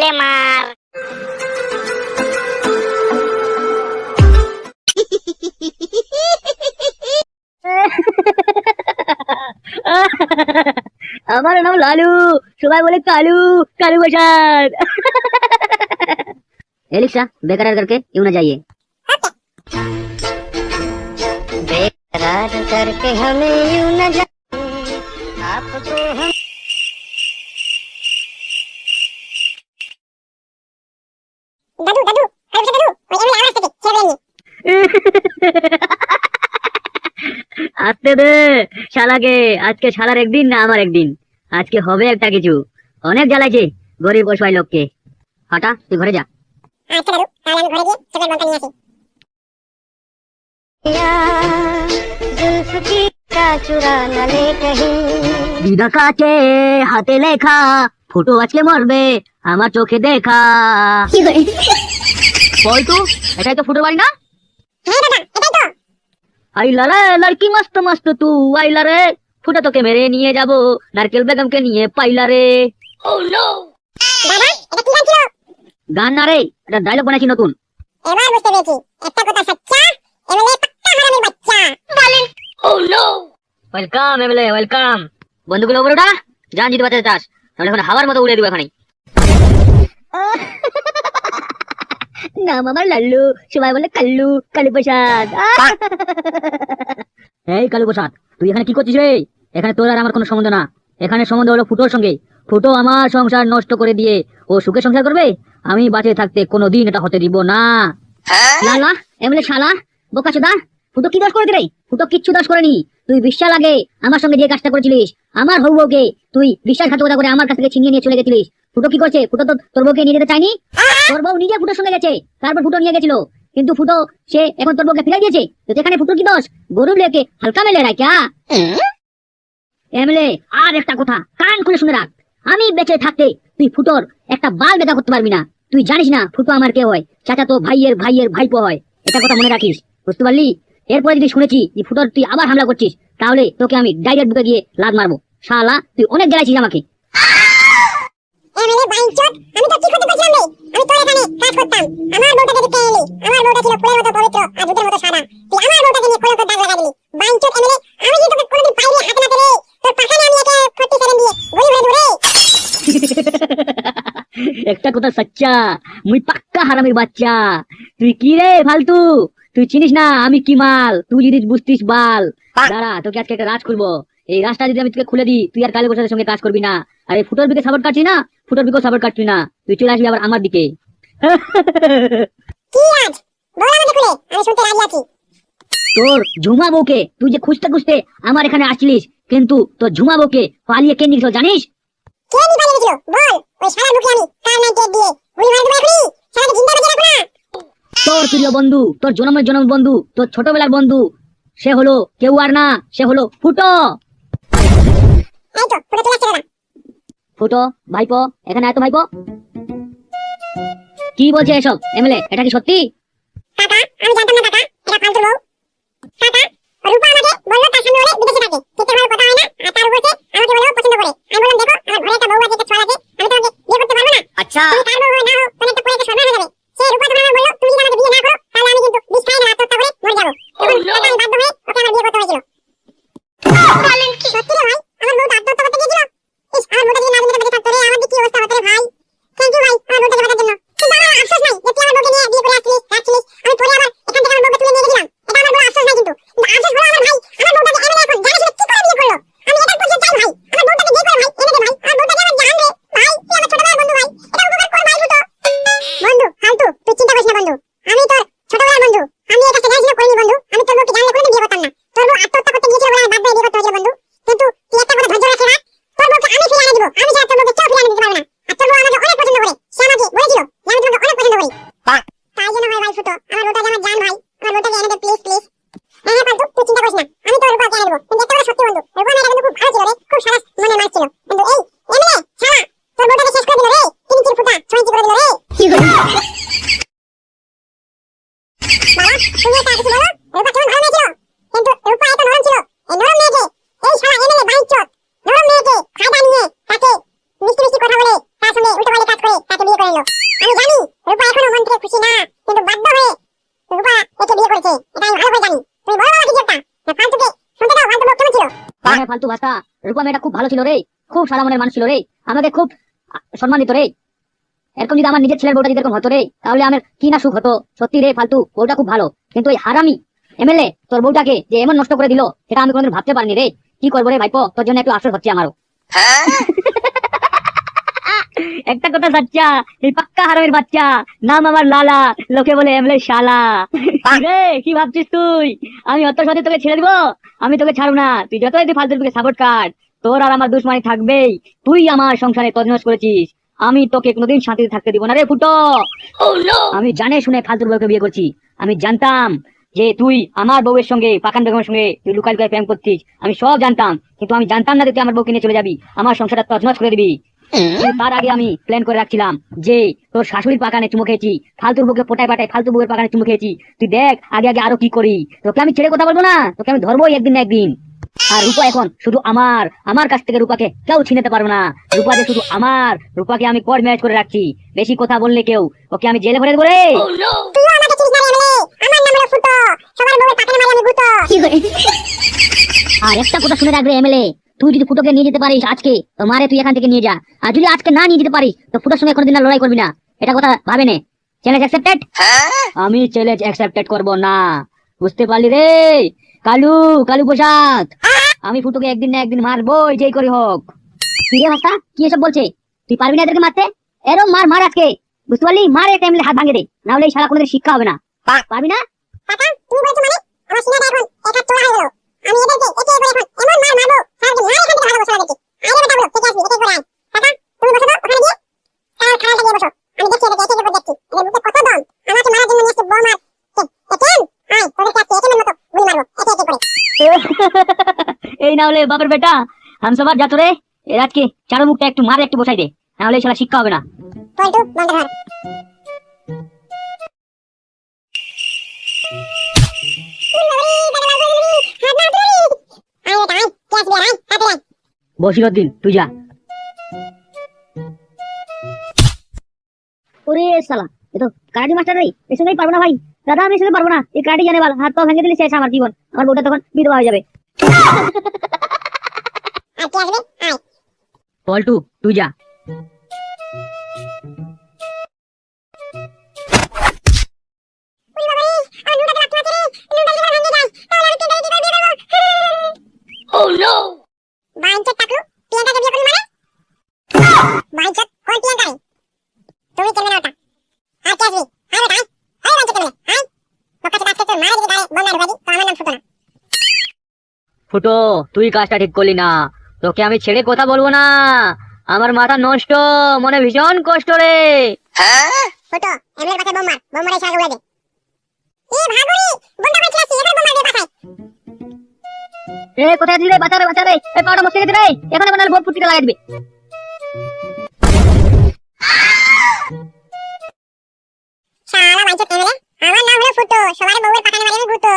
মেরে মার। আমার নাম লালু, সবাই বলে কালু, कालू प्रसाद। एलिक्सा बेकरार करके यूं ना जाइए। बेकरार करके हमें यूं न जाइए, आपको हम দাদু দাদু কালু দাদু ওই আমি আওয়াজ থেকে ছেড়ে আসতে দে শালাকে, আজকে শালার একদিন না আমার একদিন, আজকে হবে একটা কিছু। অনেক জ্বালাইছে গরিব অসহায় লোককে। হাঁটা, তুই ঘরে যা। আচ্ছা দাদু তাহলে আমি ঘরে গিয়ে চোখের বলটা নিয়ে আসি। जुल्फ की का चुरा न ले कहीं। দিদা কাছে হাতে লেখা, ফুটো আজকে মরবে আমার চোখে দেখা। পল্টু, এটাই তো ফুটোর বাড়ি না? হ্যাঁ দাদা এটাই তো। আইলা রে লড়কি মস্ত মস্ত তু, আইলা রে ফুটো তোকে মেরে নিয়ে যাব, নারকেল বেগমকে নিয়ে পাইলা রে। দাদা এটা কি গান ছিল? গান না রে, এটা ডায়লগ বানাইছি নতুন। এবার বুঝতে পেরেছি, একটা কথা সচ্চা, এমএলএ পাক্কা হারামির বাচ্চা। বলেন ওয়েলকাম এমএলএ, ওয়েলকাম। বন্ধুগুলো উপরে উঠা, জান জিতে বাঁচাতে চাস, তাহলে এখন হাওয়ার মতো উড়ে দিব এখানে। নাম আমার লাল্লু, সবাই বলে কাল্লু, কালু প্রসাদ। এই কালু প্রসাদ, তুই এখানে কি করছিস রে? এখানে তোর আর আমার কোনো সম্বন্ধ না, এখানে সম্বন্ধ হলো ফুটোর সঙ্গে। ফুটো আমার সংসার নষ্ট করে দিয়ে ও সুখে সংসার করবে, আমি বাঁচে থাকতে কোনোদিন এটা হতে দিব না। লালা এমএলএ শালা বোকাচোদা, ফুটো কি দোষ করে দিলে? ফুটো কিচ্ছু দোষ করেনি। তুই বিশ্বাস লাগে আমার সঙ্গে যে কাজটা করেছিলিস, আমার হবু বউকে তুই বিশ্বাসঘাতকতা করে আমার কাছ থেকে ছিনিয়ে নিয়ে চলে গেছিলিস। ফুটো কি করছে? ফুটো তো তোর বউকে নিয়ে যেতে চায়নি, তোর বউ নিজে ফুটোর সঙ্গে গেছে, তারপর ফুটো নিয়ে গেছিল। কিন্তু ফুটো সে এখন তোর বউকে ফিরে দিয়েছে, তো সেখানে ফুটোর কি দোষ? গরুর লেকে হালকা মেলে রায় ক্যা? এমএলএ আর একটা কথা কান খুলে শুনে রাখ, আমি বেঁচে থাকতে তুই ফুটোর একটা বাল বেদা করতে পারবি না। তুই জানিস না ফুটো আমার কে হয়? চাচা তো ভাইয়ের ভাইয়ের ভাইপো হয়, এটা কথা মনে রাখিস, বুঝতে পারলি? এরপরে যদি শুনেছি যে ফুটোর তুই আবার হামলা করছিস, তাহলে তোকে আমি ডাইরেক্ট বুকে গিয়ে লাদ মারবো। শালা তুই অনেক জ্বালাইছিস আমাকে। এমএলএ বাইনচোদ, আমি তো কি করতে পারছিলাম রে? আমি তোর এখানে কাজ করতাম, আমার বউটাকে দেখতে এলি, আমার বউটা ছিল ফুলের মতো পবিত্র আর দুধের মতো সাদা, তুই আমার বউটাকে নিয়ে কলঙ্কের দাগ লাগাই দিলি। বাইনচোদ এমএলএ, আমি যদি তোকে কোনোদিন পাইলে হাতে নাতে রে, তোর পাখানে আমি একে 47 দিয়ে গুলি ভরে দেব রে। একটা কথা সচ্চা, মুই পাক্কা হারামির বাচ্চা। তুই কি রে ফালতু, তুই চিনিস না আমি কি মাল, তুই যদি বুঝতিস বাল। দাঁড়া, তোকে আজকে একটা রাজ করবো। এই রাজটা যদি আমি তোকে খুলে দিই, তুই আর কালী প্রসাদের সঙ্গে কাজ করবি না। আর এই ফুটোর দিকে সাপোর্ট কাটছি না, ফুটোর দিকেও সাপোর্ট কাটবি না, তুই চলে আসবি আবার আমার দিকে। কি আজ বল আমাকে খুলে, আমি শুনতে রাজি আছি। তোর ঝুমা বউকে তুই যে খুঁজতে খুঁজতে আমার এখানে আসছিলিস, কিন্তু তোর ঝুমা বউকে পালিয়ে কে নিয়েছিল জানিস? কে নি পালিয়ে গেছিল বল, ওই শালা মুখে আমি কার নাম টেপ দিয়ে গুলি মারতে পারি? শালাকে জিন্দা বাঁচিয়ে রাখো না। তোর প্রিয় বন্ধু, তোর জন্মের জন্ম বন্ধু, তোর ছোটবেলার বন্ধু, সে হলো কেউ আর না, সে হলো ফুটো। এই তো পুরো চলে আসছে দাদা। ফুটো ভাইপো, এখানে আয় তো ভাইপো। কি বলছে এসব এমএলএ, এটা কি সত্যি? কাকা আমি জানতাম না কাকা, এটা ফালতু লোক। কাকা রূপা আমাকে বললো তার সামনে ওরে বিদেশে থাকে, ঠিক ভাবে কথা হয় না, আর তার উপর আমাকে বললো পছন্দ করে। আমি বললাম দেখো আমার ঘরে একটা বউ আছে, একটা ছোঁয়া আছে, আমি তোমাকে বিয়ে করতে পারবো না। আচ্ছা, তুমি কার বউ না হোক, কোনো একটা পরে একটা সর্বনাশ হয়ে যাবে। সেই রূপা তোমার বললো তুমি যদি আমাকে বিয়ে না করো তাহলে আমি কিন্তু বিষ খাই না আত্মহত্যা করে মরে যাবো। তখন কাকা আমি বাধ্য হয়ে ওকে আমার বিয়ে করতে হয়েছিল। বলেন কি সত্যি রে ভাই? আমার বউ আত্মহত্যা করতে গিয়েছিল। ইস আমার বউটা যদি না বেঁচে থাকতো রে, আমার কি অবস্থা হতো রে ভাই। থ্যাংক ইউ ভাই আমার বউটাকে বাঁচার জন্য। কিন্তু আমার আফসোস নাই যে তুই আমার বউকে নিয়ে বিয়ে করে আসছিস, আমি পরে আবার এখান থেকে আমার বউকে তুলে নিয়ে গেছিলাম। এটা আমার বড় আফসোস নাই, কিন্তু আফসোস হলো আমার ভাই আমার বউটাকে এমএলএ এখন জানা ছিল কি করে বিয়ে করলো। আমি এটা বুঝতে চাই ভাই, আমার বউটাকে বিয়ে করে ভাই এনে দে ভাই, আমার বউটাকে আমার জান রে ভাই, তুই আমার ছোট ভাই বন্ধু ভাই, এটা উপকার কর ভাই ফুটো। ফালতু ভাষা। রূপা মেয়েটা খুব ভালো ছিল রে, খুব সাদা মনের মানুষ ছিল রে, আমাকে খুব সম্মান দিত রে। এরকম যদি আমার নিজের ছেলের বউটা যদি এরকম হতো রে, তাহলে আমার কি না সুখ হতো। সত্যি রে ফালতু, বউটা খুব ভালো, কিন্তু ওই হারামি এমএলএ তোর বউটাকে যে এমন নষ্ট করে দিল, সেটা আমি কোনোদিন ভাবতে পারিনি রে। কি করবো রে ভাইপো, তোর জন্য একটু আফসোস হচ্ছে আমারও। একটা কথা সাচ্চা, এই পাক্কা হারামের বাচ্চা, নাম আমার লালা, লোকে বলে এমএলএ শালা। রে কি ভাবছিস তুই আমি অত সাথে তোকে ছেড়ে দিব? আমি তোকে ছাড়ব না, তুই যতই তুই ফালতুর দিকে সাপোর্ট কাট, তোর আর আমার দুশ্মনী থাকবেই। তুই আমার সংসারে তছনছ করেছিস, আমি তোকে কোনোদিন শান্তিতে থাকতে দিব না রে ফুটো। আমি জানে শুনে ফালতুর বউকে বিয়ে করছি। আমি জানতাম যে তুই আমার বউয়ের সঙ্গে, পাকান বেগমের সঙ্গে তুই লুকাই লুকাই প্রেম করছিস, আমি সব জানতাম, কিন্তু আমি জানতাম না যে তুই আমার বউকে নিয়ে চলে যাবি, আমার সংসারটা তছনছ করে দিবি। তার আগে আমি প্ল্যান করে রাখছিলাম যে তোর শাশুড়ির পাকানে চুমু খেয়েছি, ফালতুর বউকে পোটায় পাটায় ফালতু বউয়ের পাকানে চুমু খেয়েছি। তুই দেখ আগে আগে আরো কি করি, তোকে আমি ছেড়ে কথা বলবো না, তোকে আমি ধরবোই একদিন না একদিন। আর রূপা এখন শুধু আমার কাছ থেকে রূপাকে কেউ ছিনাতে পারবে না। রূপা যে শুধু আমার, রূপাকে আমি কোর্ট ম্যারেজ করে রাখছি, বেশি কথা বললে কেউ ওকে আমি জেলে ভরে দেবো রে। তুইও আমাকে চিনিস না রে এমএলএ, আমার নাম হলো ফুটো, সবার বউয়ের পাকানে মারি আমি গুতো। আর একটা কথা শুনে রাখবে এমএলএ, তুই যদি ফুটোকে নিয়ে যেতে পারিস আজকে, তো মারে তুই এখান থেকে নিয়ে যা। আর যদি আজকে না নিয়ে যেতে পারিস, তো ফুটোর সঙ্গে কোনোদিন আর লড়াই করবি না, এটা কথা ভাবে নে। Challenge accepted? আমি চ্যালেঞ্জ অ্যাকসেপ্টেড করব না, বুঝতে পারলি রে কালু, কালু প্রসাদ। আমি ফুটোকে একদিন না একদিন মারবো, যেই করে হোক। কি রে ভাস্তা, কি এসব বলছে? তুই পারবি না এদেরকে মারতে? এরম মার মার আজকে, বুঝতে পারলি? মার একটা এমএলএ হাত ভাঙে দে, না হলে এই শালা কোনোদিন শিক্ষা হবে না। পারবি না? কাকা তুমি বলছো মানে আমার সিনাটা এখন এক হাত তোলা হয়ে গেল। আমি এদেরকে একে একে এখন এমন মার মারবো, সারাদিন না এখান থেকে ভালো বসে দেখি। আরে বেটা বলো, ঠিক আছে একে করে আয়। কাকা তুমি বসো তো ওখানে গিয়ে, তার খাড়াটা গিয়ে বসো। আমি দেখছি এদেরকে একে একে করে দেখছি, এদের বুকে কত দম। আমাকে মারার জন্য নিয়ে আসছে বউ মার। একেন আয় তোদেরকে আজকে একেনের মতো গুলি মারবো একে একে করে। এই না হলে বাপের বেটা হামসাবার যা তোরে, এর আজকে চারো মুখটা একটু মারে একটু বসাই দে, না হলে এই শালা শিক্ষা হবে না। পল্টু বন্ধ ধর। বসিরউদ্দিন তুই যা। ওরে শালা, এ তো কারাটি মাস্টার রে, এর সঙ্গেই পারবো না ভাই। দাদা আমি এর সঙ্গে পারবো না, এই কারাটি জানে বাল, হাত পা ভেঙে দিলে শেষ আমার জীবন, আমার বউটা তখন বিধবা হয়ে যাবে। আর কে আসবে? আয়। পল্টু তুই যা। বাইঞ্চত টাকলু প্রিয়াঙ্কাকে বিয়ে করলি মানে? বাইঞ্চত কোন প্রিয়াঙ্কা রে? তুমি কেমনে না ওটা? আর কে আসবে? আয় বেটা আয়। আয় বাইঞ্চত কেমনে? আয়। তোকে তো আজকে তোর মারা যদি গায়ে বন্যা ঢুকাই দিই, তো আমার নাম ফুটো না। ফুটো তুই কাজটা ঠিক করলি না, তোকে আমি ছেড়ে কথা বলবো না, আমার মাথা নষ্ট, মনে ভীষণ কষ্ট রে। ফুটো এমএলএর পাশে বোম মার, বোম মারে শালা উড়ে দে। এ ভাগুরি বন্ধা করে ছিলাস, এবার বোম মারবে পাছায়। এ কোথায় আছিস রে? বাঁচা রে বাঁচা রে, এই পাউডার মস্তে গেছে রে, এখানে বানালে ভোট ফুটিতে লাগাই দিবে। শালা বাইঞ্চত এমএলএ, আমার নাম হলো ফুটো, সবার বউয়ের পাকানে মারি আমি গুতো।